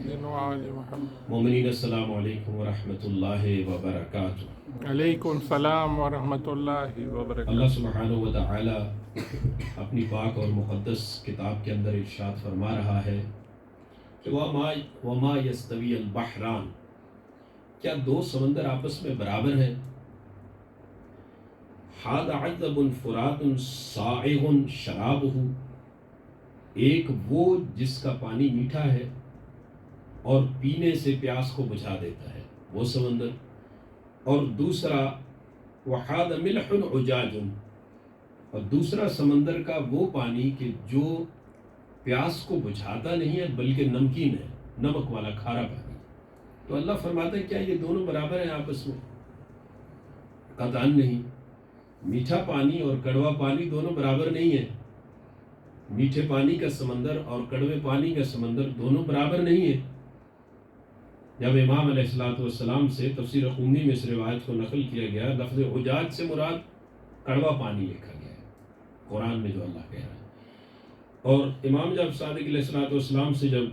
محمد وآل محمد. مومنین السلام علیکم ورحمۃ اللہ وبرکاتہ. علیکم السلام ورحمۃ اللہ وبرکاتہ. اللہ سبحانہ و تعالی اپنی پاک اور مقدس کتاب کے اندر ارشاد فرما رہا ہے کہ وما یستوی البحران، کیا دو سمندر آپس میں برابر ہیں؟ ھذا عذب فرات سائغ شرابہ، ایک وہ جس کا پانی میٹھا ہے اور پینے سے پیاس کو بجھا دیتا ہے، وہ سمندر. اور دوسرا وھذا ملح عجاج، اور دوسرا سمندر کا وہ پانی کہ جو پیاس کو بجھاتا نہیں ہے بلکہ نمکین ہے، نمک والا کھارا پانی. تو اللہ فرماتا ہے کیا یہ دونوں برابر ہیں آپس میں؟ قطعاً نہیں. میٹھا پانی اور کڑوا پانی دونوں برابر نہیں ہیں. میٹھے پانی کا سمندر اور کڑوے پانی کا سمندر دونوں برابر نہیں ہیں. جب امام علیہ السلام سے تفسیر قمی میں اس روایت کو نقل کیا گیا، لفظ حجاج سے مراد کڑوا پانی لکھا گیا ہے قرآن میں جو اللہ کہہ رہا ہے. اور امام جب صادق علیہ السلام سے جب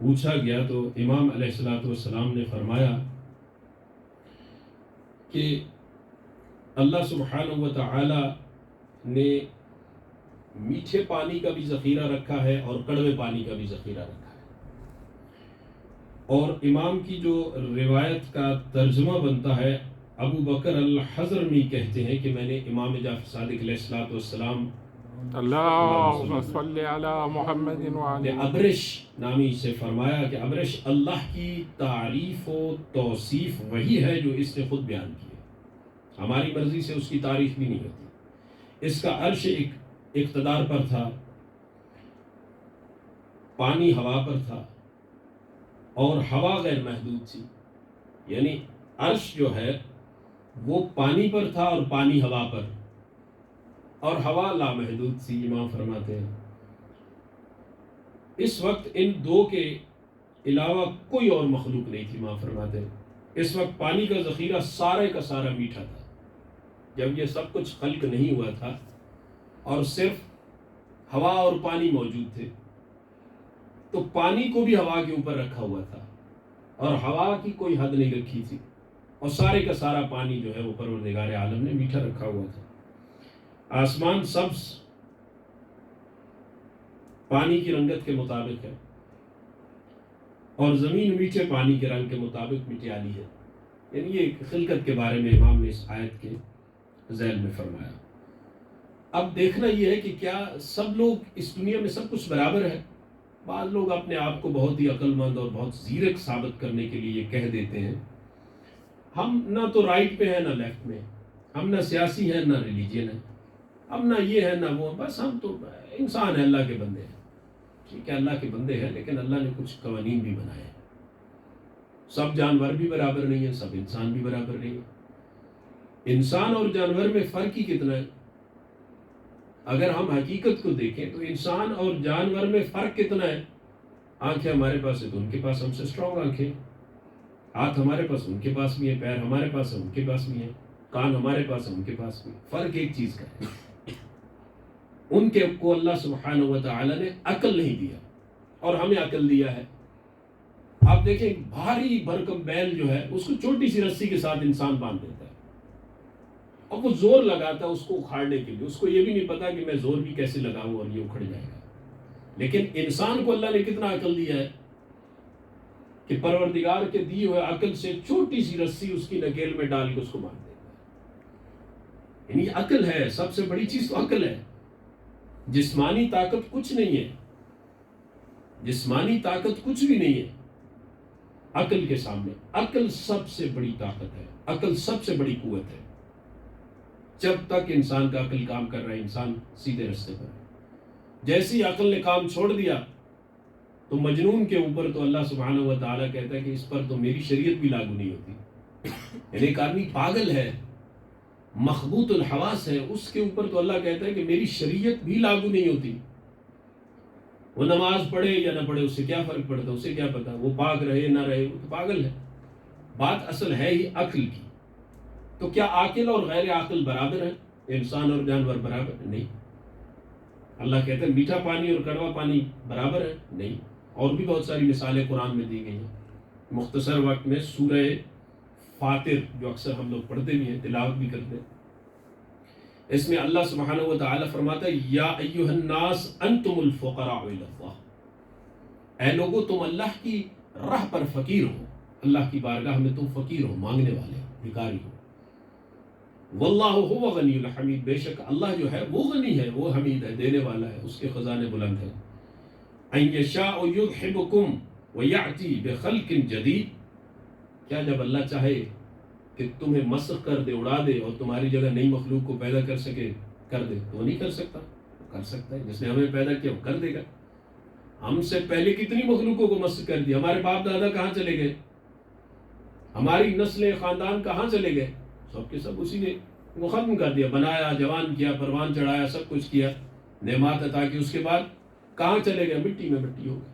پوچھا گیا تو امام علیہ السلام نے فرمایا کہ اللہ سبحانہ و تعالی نے میٹھے پانی کا بھی ذخیرہ رکھا ہے اور کڑوے پانی کا بھی ذخیرہ رکھا ہے. اور امام کی جو روایت کا ترجمہ بنتا ہے، ابو بکر الحضرمی کہتے ہیں کہ میں نے امام جعفر صادق علیہ السلام اللہم صلی علی محمد وآل نے ابرش نامی سے فرمایا کہ ابرش اللہ کی تعریف و توصیف وہی ہے جو اس نے خود بیان کی ہے، ہماری مرضی سے اس کی تعریف بھی نہیں ہوتی. اس کا عرش ایک اقتدار پر تھا، پانی ہوا پر تھا اور ہوا غیر محدود تھی. یعنی عرش جو ہے وہ پانی پر تھا اور پانی ہوا پر، اور ہوا لامحدود تھی. امام فرماتے ہیں اس وقت ان دو کے علاوہ کوئی اور مخلوق نہیں تھی. امام فرماتے ہیں اس وقت پانی کا ذخیرہ سارے کا سارا میٹھا تھا. جب یہ سب کچھ خلق نہیں ہوا تھا اور صرف ہوا اور پانی موجود تھے، تو پانی کو بھی ہوا کے اوپر رکھا ہوا تھا اور ہوا کی کوئی حد نہیں رکھی تھی، اور سارے کا سارا پانی جو ہے وہ پروردگار عالم نے میٹھا رکھا ہوا تھا. آسمان سبز پانی کی رنگت کے مطابق ہے اور زمین میٹھے پانی کے رنگ کے مطابق مٹیالی ہے. یعنی یہ خلقت کے بارے میں امام نے اس آیت کے ذیل میں فرمایا. اب دیکھنا یہ ہے کہ کیا سب لوگ اس دنیا میں سب کچھ برابر ہے؟ بعض لوگ اپنے آپ کو بہت ہی عقل مند اور بہت زیرک ثابت کرنے کے لیے یہ کہہ دیتے ہیں ہم نہ تو رائٹ پہ ہیں نہ لیفٹ میں، ہم نہ سیاسی ہیں نہ ریلیجین ہیں، ہم نہ یہ ہے نہ وہ، بس ہم تو انسان ہیں، اللہ کے بندے ہیں. ٹھیک ہے اللہ کے بندے ہیں، لیکن اللہ نے کچھ قوانین بھی بنائے ہیں. سب جانور بھی برابر نہیں ہیں، سب انسان بھی برابر نہیں ہیں. انسان اور جانور میں فرق ہی کتنا ہے؟ اگر ہم حقیقت کو دیکھیں تو انسان اور جانور میں فرق کتنا ہے؟ آنکھیں ہمارے پاس ہے تو ان کے پاس ہم سے اسٹرانگ آنکھیں، ہاتھ ہمارے پاس ان کے پاس بھی ہے، پیر ہمارے پاس ہے ان کے پاس بھی ہے، کان ہمارے پاس ہے ان کے پاس بھی. فرق ایک چیز کا ہے، ان کے کو اللہ سبحانہ و تعالی نے عقل نہیں دیا اور ہمیں عقل دیا ہے. آپ دیکھیں بھاری بھرکم بیل جو ہے اس کو چھوٹی سی رسی کے ساتھ انسان باندھ دیتا ہے اور وہ زور لگاتا ہے اس کو اکھاڑنے کے لیے. اس کو یہ بھی نہیں پتا کہ میں زور بھی کیسے لگاؤں اور یہ اکھڑ جائے گا. لیکن انسان کو اللہ نے کتنا عقل دیا ہے کہ پروردگار کے دیے ہوئے عقل سے چھوٹی سی رسی اس کی نکیل میں ڈال کے اس کو باندھ دیتا ہے. یعنی عقل ہے، سب سے بڑی چیز تو عقل ہے. جسمانی طاقت کچھ نہیں ہے، جسمانی طاقت کچھ بھی نہیں ہے عقل کے سامنے. عقل سب سے بڑی طاقت ہے، عقل سب سے بڑی قوت ہے. جب تک انسان کا عقل کام کر رہا ہے انسان سیدھے راستے پر ہے. جیسی عقل نے کام چھوڑ دیا تو مجنون کے اوپر تو اللہ سبحانہ و تعالیٰ کہتا ہے کہ اس پر تو میری شریعت بھی لاگو نہیں ہوتی. یعنی ایک آدمی پاگل ہے، مخبوط الحواس ہے، اس کے اوپر تو اللہ کہتا ہے کہ میری شریعت بھی لاگو نہیں ہوتی. وہ نماز پڑھے یا نہ پڑھے اس سے کیا فرق پڑتا، اسے کیا پتا، وہ پاک رہے نہ رہے، وہ تو پاگل ہے. بات اصل ہے ہی عقل کی. تو کیا عاقل اور غیر عاقل برابر ہیں؟ انسان اور جانور برابر نہیں. اللہ کہتا ہے میٹھا پانی اور کڑوا پانی برابر ہے؟ نہیں. اور بھی بہت ساری مثالیں قرآن میں دی گئی ہیں. مختصر وقت میں سورہ فاطر جو اکثر ہم لوگ پڑھتے بھی ہیں، تلاوت بھی کرتے ہیں، اس میں اللہ سبحانہ و تعالی فرماتا ہے یا ایھا الناس انتم الفقراء الی اللہ، اے لوگو تم اللہ کی راہ پر فقیر ہو، اللہ کی بارگاہ میں تم فقیر ہو، مانگنے والے ہو، بھکاری ہو. واللہ هو غنی الحمید، بے شک اللہ جو ہے وہ غنی ہے، وہ حمید ہے، دینے والا ہے، اس کے خزانے بلند ہیں. ان یشاء یذھبکم ویأتی بخلق جدید، کیا جب اللہ چاہے کہ تمہیں مسخ کر دے، اڑا دے، اور تمہاری جگہ نئی مخلوق کو پیدا کر سکے، کر دے، تو نہیں کر سکتا؟ کر سکتا ہے، جس نے ہمیں پیدا کیا وہ کر دے گا. ہم سے پہلے کتنی مخلوقوں کو مسخ کر دیا، ہمارے باپ دادا کہاں چلے گئے، ہماری نسل خاندان کہاں چلے گئے، سب کے سب اسی نے وہ ختم کر دیا، بنایا، جوان کیا، پروان چڑھایا، سب کچھ کیا، نعمات عطا کی، اس کے بعد کہاں چلے گئے، مٹی میں مٹی ہو گئے.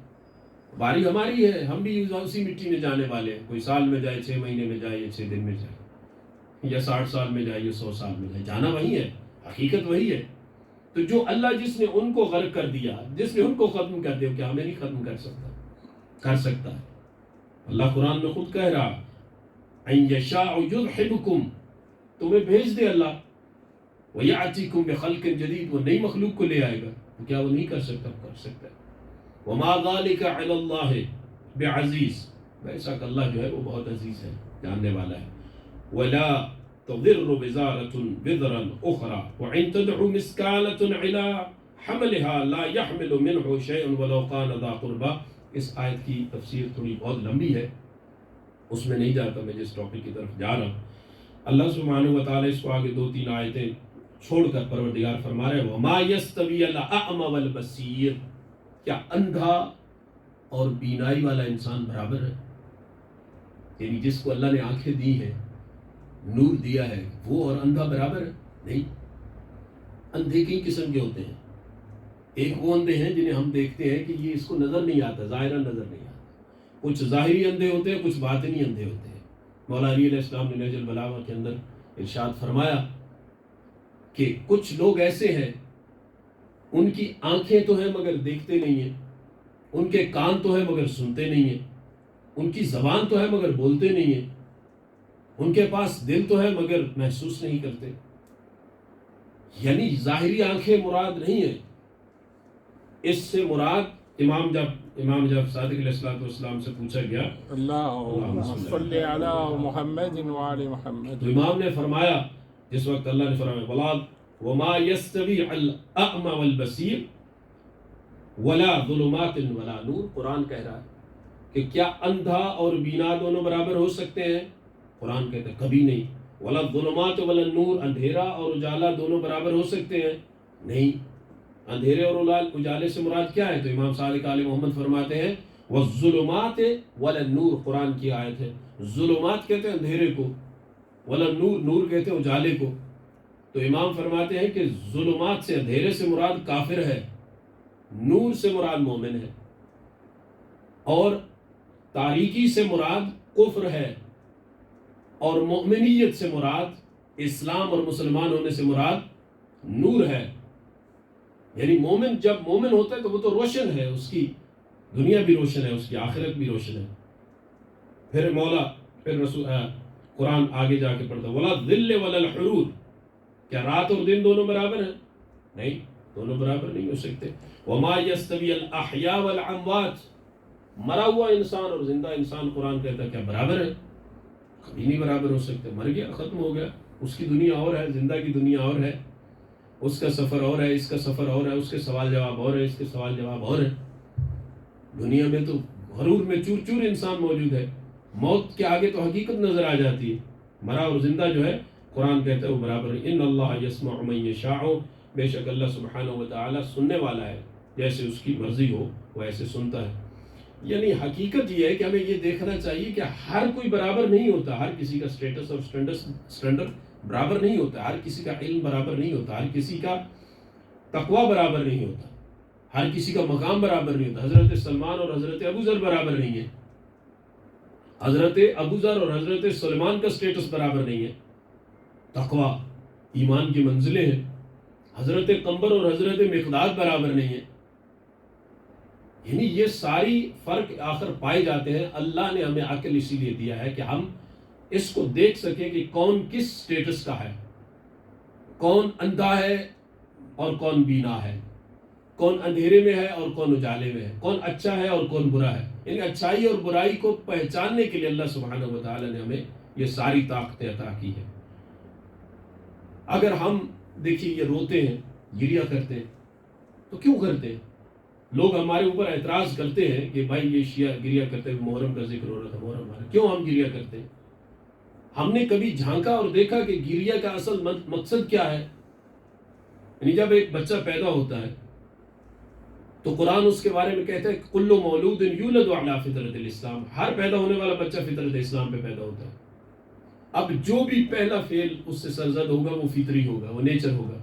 باری ہماری ہے، ہم بھی اسی مٹی میں جانے والے ہیں. کوئی سال میں جائے، 6 مہینے میں جائے، یا 6 دن میں جائے، یا 60 سال میں جائے، یا 100 سال میں جائے، جانا وہی ہے، حقیقت وہی ہے. تو جو اللہ جس نے ان کو غرق کر دیا، جس نے ان کو ختم کر دیا، کیا ہمیں نہیں ختم کر سکتا؟ کر سکتا ہے. اللہ قرآن میں خود کہہ رہا ان یشاء یذھبکم، تمہیں بھیج دے اللہ، ویأتیکم بخلق جدید، وہ نئی مخلوق کو لے آئے گا، تو کیا وہ نہیں کر سکتا؟ کر سکتا ہے. وما ذلک علی اللہ بعزیز، بے شک اللہ جو ہے وہ بہت عزیز ہے، جاننے والا ہے. ولا تضر وزارة وزرا أخرى وإن تدع مثقالة إلى حملها لا يحمل منه شيء ولو كان ذا قربى. اس آیت کی تفسیر تھوڑی بہت لمبی ہے، اس میں نہیں جاتا، میں جس ٹاپک کی طرف جا رہا ہوں. اللہ سبحانہ و تعالیٰ اس کو آگے 2-3 آیتیں چھوڑ کر پروردگار فرما رہے ہیں وما يستوي الأعمى والبصير، کیا اندھا اور بینائی والا انسان برابر ہے؟ یعنی جس کو اللہ نے آنکھیں دی ہیں، نور دیا ہے، وہ اور اندھا برابر ہے؟ نہیں. اندھے کئی قسم کے ہوتے ہیں. ایک وہ اندھے ہیں جنہیں ہم دیکھتے ہیں کہ یہ اس کو نظر نہیں آتا، ظاہرا نظر نہیں آتا. کچھ ظاہری اندھے ہوتے ہیں، کچھ باطنی اندھے ہوتے ہیں. مولا علی علیہ السلام نے نہج البلاغہ کے اندر ارشاد فرمایا کہ کچھ لوگ ایسے ہیں ان کی آنکھیں تو ہیں مگر دیکھتے نہیں ہیں، ان کے کان تو ہیں مگر سنتے نہیں ہیں، ان کی زبان تو ہے مگر بولتے نہیں ہیں، ان کے پاس دل تو ہے مگر محسوس نہیں کرتے. یعنی ظاہری آنکھیں مراد نہیں ہیں. اس سے مراد امام جب صادق علیہ السلام سے پوچھا گیا اللہم صلی علی محمد وعلی محمد، تو امام نے فرمایا، جس وقت اللہ نے فرمایا ولاد وما يستوي الاعمى والبصير ولا ظلمات ولا نور، قرآن کہہ رہا ہے کہ کیا اندھا اور بینا دونوں برابر ہو سکتے ہیں؟ قرآن کہتا ہے کبھی نہیں. ولا ظلمات ولا نور، اندھیرا اور اجالا دونوں برابر ہو سکتے ہیں؟ نہیں. اندھیرے اور اجالے سے مراد کیا ہے؟ تو امام صادق آل محمد فرماتے ہیں والظلمات ولا النور، قرآن کی آیت ہے. ظلمات کہتے ہیں اندھیرے کو، ولا نور، نور کہتے ہیں اجالے کو. تو امام فرماتے ہیں کہ ظلمات سے، اندھیرے سے مراد کافر ہے، نور سے مراد مومن ہے، اور تاریکی سے مراد کفر ہے، اور مومنیت سے مراد اسلام اور مسلمان ہونے سے مراد نور ہے. یعنی مومن جب مومن ہوتا ہے تو وہ تو روشن ہے، اس کی دنیا بھی روشن ہے، اس کی آخرت بھی روشن ہے. پھر رسول قرآن آگے جا کے پڑھتا ولا الظل ولا الحرور، کیا رات اور دن دونوں برابر ہیں؟ نہیں، دونوں برابر نہیں ہو سکتے. وما يستوي الاحياء والاموات، مرا ہوا انسان اور زندہ انسان، قرآن کہتا ہے کیا برابر ہے؟ کبھی نہیں برابر ہو سکتے. مر گیا، ختم ہو گیا، اس کی دنیا اور ہے، زندہ کی دنیا اور ہے، اس کا سفر اور ہے، اس کا سفر اور ہے، اس کے سوال جواب اور ہے، اس کے سوال جواب اور ہے. دنیا میں تو غرور میں چور چور انسان موجود ہے، موت کے آگے تو حقیقت نظر آ جاتی ہے. مرا اور زندہ جو ہے قرآن کہتا ہے وہ برابر ہے. ان اللہ یسمع من یشاء، بے شک اللہ سبحانہ و تعالی سننے والا ہے، جیسے اس کی مرضی ہو وہ ایسے سنتا ہے. یعنی حقیقت یہ ہے کہ ہمیں یہ دیکھنا چاہیے کہ ہر کوئی برابر نہیں ہوتا، ہر کسی کا سٹیٹس اور سٹینڈرڈ برابر نہیں ہوتا، ہر کسی کا علم برابر نہیں ہوتا، ہر کسی کا تقوی برابر نہیں ہوتا، ہر کسی کا مقام برابر نہیں ہوتا. حضرت سلمان اور حضرت ابو ذر برابر نہیں ہے، حضرت ابو ذر اور حضرت سلمان کا سٹیٹس برابر نہیں ہے. تقوی، ایمان کی منزلیں ہیں. حضرت قمبر اور حضرت مقداد برابر نہیں ہے. یعنی یہ ساری فرق آخر پائے جاتے ہیں. اللہ نے ہمیں عقل اسی لیے دیا ہے کہ ہم اس کو دیکھ سکیں کہ کون کس سٹیٹس کا ہے, کون اندھا ہے اور کون بینا ہے, کون اندھیرے میں ہے اور کون اجالے میں ہے, کون اچھا ہے اور کون برا ہے. یعنی اچھائی اور برائی کو پہچاننے کے لیے اللہ سبحانہ و تعالی نے ہمیں یہ ساری طاقتیں عطا کی ہیں. اگر ہم دیکھیے یہ روتے ہیں, گریہ کرتے ہیں, تو کیوں کرتے ہیں؟ لوگ ہمارے اوپر اعتراض کرتے ہیں کہ بھائی یہ شیعہ گریہ کرتے ہیں, محرم کا ذکر ہو رہا تھا, محرم ہمارا, کیوں ہم گریہ کرتے ہیں؟ ہم نے کبھی جھانکا اور دیکھا کہ گریہ کا اصل مقصد کیا ہے؟ یعنی جب ایک بچہ پیدا ہوتا ہے تو قرآن اس کے بارے میں کہتا ہے کہ کل مولود یولد علی فطرت الاسلام, ہر پیدا ہونے والا بچہ فطرت اسلام پہ پیدا ہوتا ہے. اب جو بھی پہلا فعل اس سے سرزد ہوگا وہ فطری ہوگا, وہ نیچر ہوگا.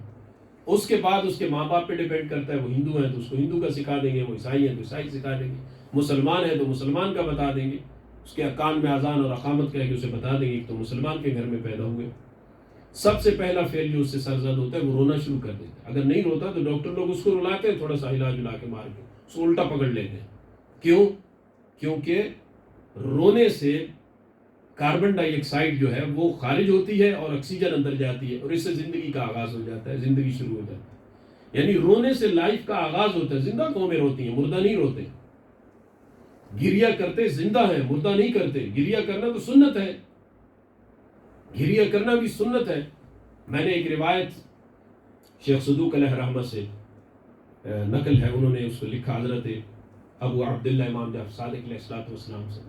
اس کے بعد اس کے ماں باپ پہ ڈیپینڈ کرتا ہے, وہ ہندو ہیں تو اس کو ہندو کا سکھا دیں گے, وہ عیسائی ہیں تو عیسائی سکھا دیں گے, مسلمان ہیں تو مسلمان کا بتا دیں گے, اس کے کان میں اذان اور اقامت کہہ کے اسے بتا دیں گے کہ تو مسلمان کے گھر میں پیدا ہوئے. سب سے پہلا فعل جو اس سے سرزد ہوتا ہے وہ رونا شروع کر دیتا ہے. اگر نہیں روتا تو ڈاکٹر لوگ اس کو رلاتے ہیں, تھوڑا سا ہلا جلا کے مار کے اس کو الٹا پکڑ لیتے ہیں. کیوں؟ کیونکہ رونے سے کاربن ڈائی آکسائڈ جو ہے وہ خارج ہوتی ہے اور آکسیجن اندر جاتی ہے, اور اس سے زندگی کا آغاز ہو جاتا ہے, زندگی شروع ہو جاتی ہے. یعنی رونے سے لائف کا آغاز ہوتا ہے. زندہ قومیں روتی ہیں, مردہ نہیں روتے. گریہ کرتے زندہ ہیں, مردہ نہیں کرتے. گریہ کرنا تو سنت ہے, گریہ کرنا بھی سنت ہے. میں نے ایک روایت شیخ صدوق علیہ رحمہ سے نقل ہے, انہوں نے اس کو لکھا حضرت ابو عبداللہ امام جعفر صادق علیہ السلام سے,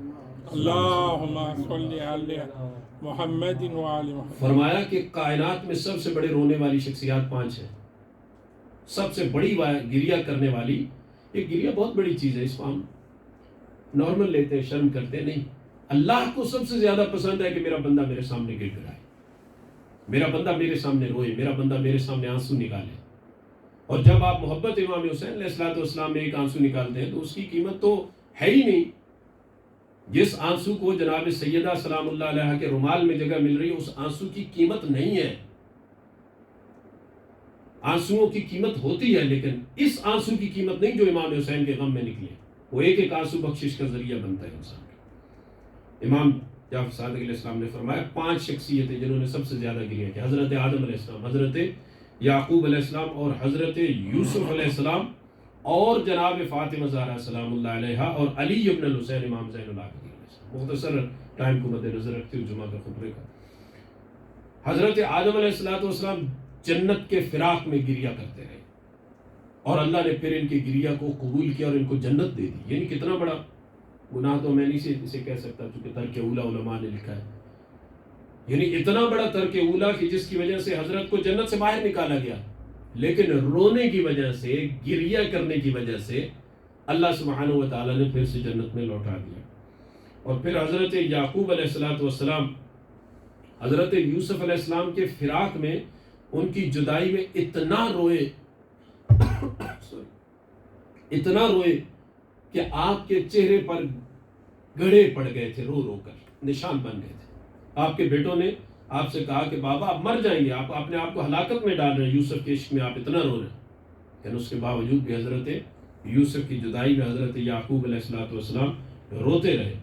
اللہم صلی علی محمد وعلی محمد, فرمایا کہ کائنات میں سب سے بڑے رونے والی شخصیات 5 ہیں. سب سے بڑی گریہ کرنے والی, یہ گریہ بہت بڑی چیز ہے, اس کو ہم نارمل لیتے ہیں, شرم کرتے ہیں. نہیں, اللہ کو سب سے زیادہ پسند ہے کہ میرا بندہ میرے سامنے گر گرائے, میرا بندہ میرے سامنے روئے, میرا بندہ میرے سامنے آنسو نکالے. اور جب آپ محبت امام حسین علیہ السلام میں ایک آنسو نکالتے ہیں تو اس کی قیمت تو ہے ہی نہیں. جس آنسو کو جناب سیدہ سلام اللہ علیہ کے رومال میں جگہ مل رہی ہے, اس آنسو کی قیمت نہیں ہے. آنسوؤں کی قیمت ہوتی ہے, لیکن اس آنسو کی قیمت نہیں جو امام حسین کے غم میں نکلے. وہ ایک ایک آنسو بخشش کا ذریعہ بنتا ہے انسان کا. امام جعفر صادق علیہ السلام نے فرمایا 5 شخصیتیں جنہوں نے سب سے زیادہ گریہ کیا, حضرت آدم علیہ السلام, حضرت یعقوب علیہ السلام اور حضرت یوسف علیہ السلام, اور جناب فاطمہ زہرا سلام اللہ علیہا, اور علی ابن الحسین امام زین العابدین علیہ السلام. مختصر ٹائم کو مد نظر رکھتے ہوئے جمعہ کا خطبے کا, حضرت آدم علیہ السلام جنت کے فراق میں گریہ کرتے رہے, اور اللہ نے پھر ان کی گریہ کو قبول کیا اور ان کو جنت دے دی. یعنی کتنا بڑا گناہ تو میں نہیں اسے کہہ سکتا, چونکہ ترک اولا علماء نے لکھا ہے. یعنی اتنا بڑا ترک اولا کہ جس کی وجہ سے حضرت کو جنت سے باہر نکالا گیا, لیکن رونے کی وجہ سے, گریہ کرنے کی وجہ سے اللہ سبحانہ و تعالیٰ نے پھر سے جنت میں لوٹا دیا. اور پھر حضرت یعقوب علیہ السلام حضرت یوسف علیہ السلام کے فراق میں, ان کی جدائی میں اتنا روئے اتنا روئے کہ آپ کے چہرے پر گڑھے پڑ گئے تھے, رو رو کر نشان بن گئے تھے. آپ کے بیٹوں نے آپ سے کہا کہ بابا آپ مر جائیں گے, آپ اپنے آپ کو ہلاکت میں ڈال رہے ہیں, یوسف کے عشق میں آپ اتنا رو رہے ہیں. لیکن اس کے باوجود بھی حضرت یوسف کی جدائی میں حضرت یعقوب علیہ السلام روتے رہے,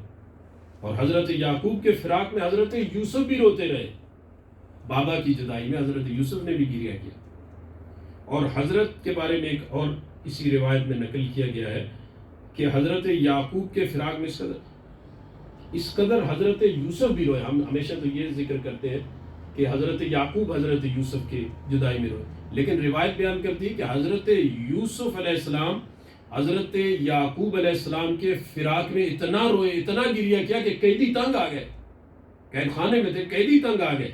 اور حضرت یعقوب کے فراق میں حضرت یوسف بھی روتے رہے. بابا کی جدائی میں حضرت یوسف نے بھی گریہ کیا. اور حضرت کے بارے میں ایک اور اسی روایت میں نقل کیا گیا ہے کہ حضرت یعقوب کے فراق میں اس قدر حضرت یوسف بھی روئے. ہم ہمیشہ تو یہ ذکر کرتے ہیں کہ حضرت یعقوب حضرت یوسف کے جدائی میں روئے, لیکن روایت بیان کرتی ہے کہ حضرت یوسف علیہ السلام حضرت یعقوب علیہ السلام کے فراق میں اتنا روئے, اتنا گریہ کیا کہ قیدی تنگ آ گئے, قید خانے میں تھے, قیدی تنگ آ گئے.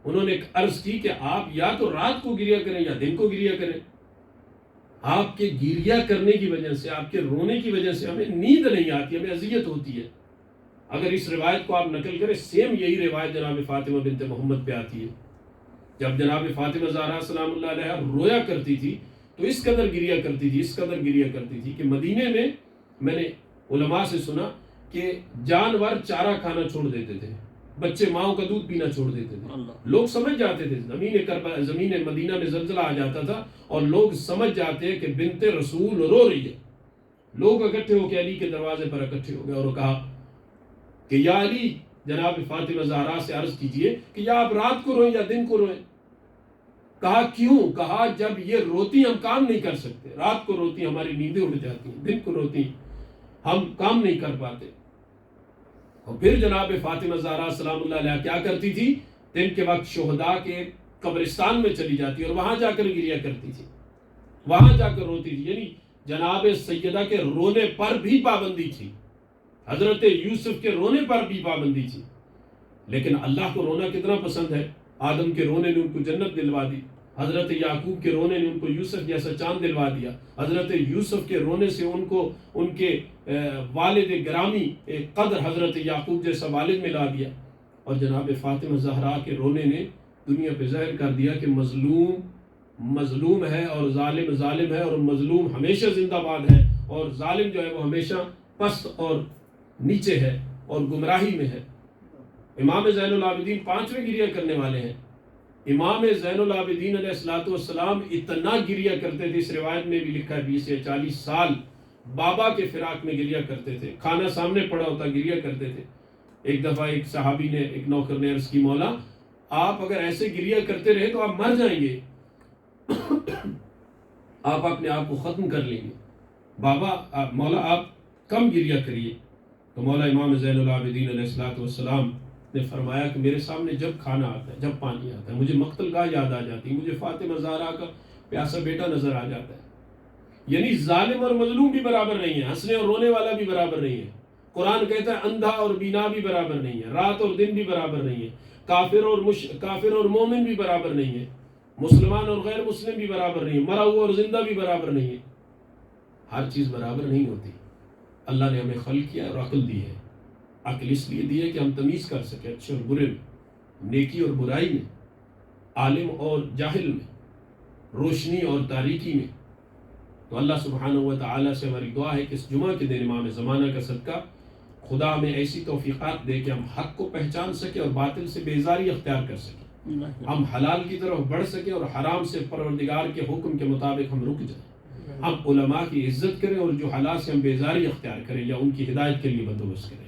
انہوں نے عرض کی کہ آپ یا تو رات کو گریہ کریں یا دن کو گریہ کریں. آپ کے گریہ کرنے کی وجہ سے, آپ کے رونے کی وجہ سے ہمیں نیند نہیں آتی, ہمیں اذیت ہوتی ہے. اگر اس روایت کو آپ نقل کریں, سیم یہی روایت جناب فاطمہ بنت محمد پہ آتی ہے. جب جناب فاطمہ زہرا سلام اللہ علیہا رویا کرتی تھی تو اس قدر گریہ کرتی تھی, اس قدر گریہ کرتی تھی کہ مدینے میں نے علماء سے سنا کہ جانور چارہ کھانا چھوڑ دیتے تھے, بچے ماؤں کا دودھ پینا چھوڑ دیتے تھے. لوگ سمجھ جاتے تھے, زمین مدینہ میں زلزلہ آ جاتا تھا اور لوگ سمجھ جاتے ہیں کہ بنت رسول رو رہی ہے. لوگ اکٹھے ہو کے علی کے دروازے پر اکٹھے ہو گئے اور کہا کہ یا علی، جناب فاطمہ زہرا سے عرض کیجئے کہ یا آپ رات کو روئیں یا دن کو روئیں؟ کہا کیوں؟ کہا جب یہ روتی ہم کام نہیں کر سکتے، رات کو روتی ہماری نیندیں اڑ جاتی ہیں، دن کو روتی ہم کام نہیں کر پاتے۔ اور پھر جناب فاطمہ زہرا سلام اللہ علیہ کیا کرتی تھی؟ دن کے وقت شہداء کے قبرستان میں چلی جاتی اور وہاں جا کر گریہ کرتی تھی، وہاں جا کر روتی تھی۔ یعنی جناب سیدہ کے رونے پر بھی پابندی تھی، حضرت یوسف کے رونے پر بھی پابندی تھی، لیکن اللہ کو رونا کتنا پسند ہے۔ آدم کے رونے نے ان کو جنت دلوا دی، حضرت یعقوب کے رونے نے ان کو یوسف جیسا چاند دلوا دیا، حضرت یوسف کے رونے سے ان کو ان کے والد گرامی قدر حضرت یعقوب جیسا والد ملا دیا، اور جناب فاطمہ زہرا کے رونے نے دنیا پہ ظاہر کر دیا کہ مظلوم مظلوم ہے اور ظالم ظالم ہے، اور مظلوم ہمیشہ زندہ باد ہے، اور ظالم جو ہے وہ ہمیشہ پست اور نیچے ہے اور گمراہی میں ہے۔ امام زین العابدین 5ویں گریہ کرنے والے ہیں۔ امام زین العابدین علیہ السلام اتنا گریہ کرتے تھے، اس روایت میں بھی لکھا ہے 20 یا 40 سال بابا کے فراق میں گریہ کرتے تھے، کھانا سامنے پڑا ہوتا گریہ کرتے تھے۔ ایک دفعہ ایک صحابی نے، ایک نوکر نے عرض کی، مولا آپ اگر ایسے گریہ کرتے رہے تو آپ مر جائیں گے، آپ اپنے آپ کو ختم کر لیں گے، مولا آپ کم گریہ کریے۔ تو مولا امام زین العابدین علیہ السلام نے فرمایا کہ میرے سامنے جب کھانا آتا ہے، جب پانی آتا ہے، مجھے مقتل گاہ یاد آ جاتی ہے، مجھے فاطمہ زہرا کا پیاسا بیٹا نظر آ جاتا ہے۔ یعنی ظالم اور مظلوم بھی برابر نہیں ہے، ہنسنے اور رونے والا بھی برابر نہیں ہے۔ قرآن کہتا ہے اندھا اور بینا بھی برابر نہیں ہے، رات اور دن بھی برابر نہیں ہے، کافر اور مومن بھی برابر نہیں ہے، مسلمان اور غیر مسلم بھی برابر نہیں ہے، مرا ہوا اور زندہ بھی برابر نہیں ہے۔ ہر چیز برابر نہیں ہوتی۔ اللہ نے ہمیں خلق کیا اور عقل دی ہے، عقل اس لیے دی ہے کہ ہم تمیز کر سکیں اچھے اور برے میں، نیکی اور برائی میں، عالم اور جاہل میں، روشنی اور تاریکی میں۔ تو اللہ سبحانہ و تعالیٰ سے ہماری دعا ہے کہ اس جمعہ کے دن امام زمانہ کا صدقہ خدا ہمیں ایسی توفیقات دے کہ ہم حق کو پہچان سکیں اور باطل سے بیزاری اختیار کر سکیں، ہم حلال کی طرف بڑھ سکیں اور حرام سے پروردگار کے حکم کے مطابق ہم رک جائیں، ہم علماء کی عزت کریں اور جو حالات سے ہم بیزاری اختیار کریں یا ان کی ہدایت کے لیے بندوبست کریں،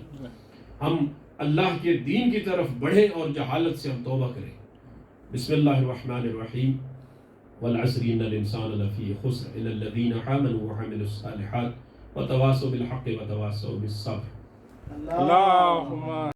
ہم اللہ کے دین کی طرف بڑھیں اور جہالت سے ہم توبہ کریں۔ بسم اللہ الرحمن الرحیم۔ والعصر ان الانسان لفی خسر الا الذین آمنوا وعملوا الصالحات وتواصوا بالحق وتواصوا بالصبر۔ اللهم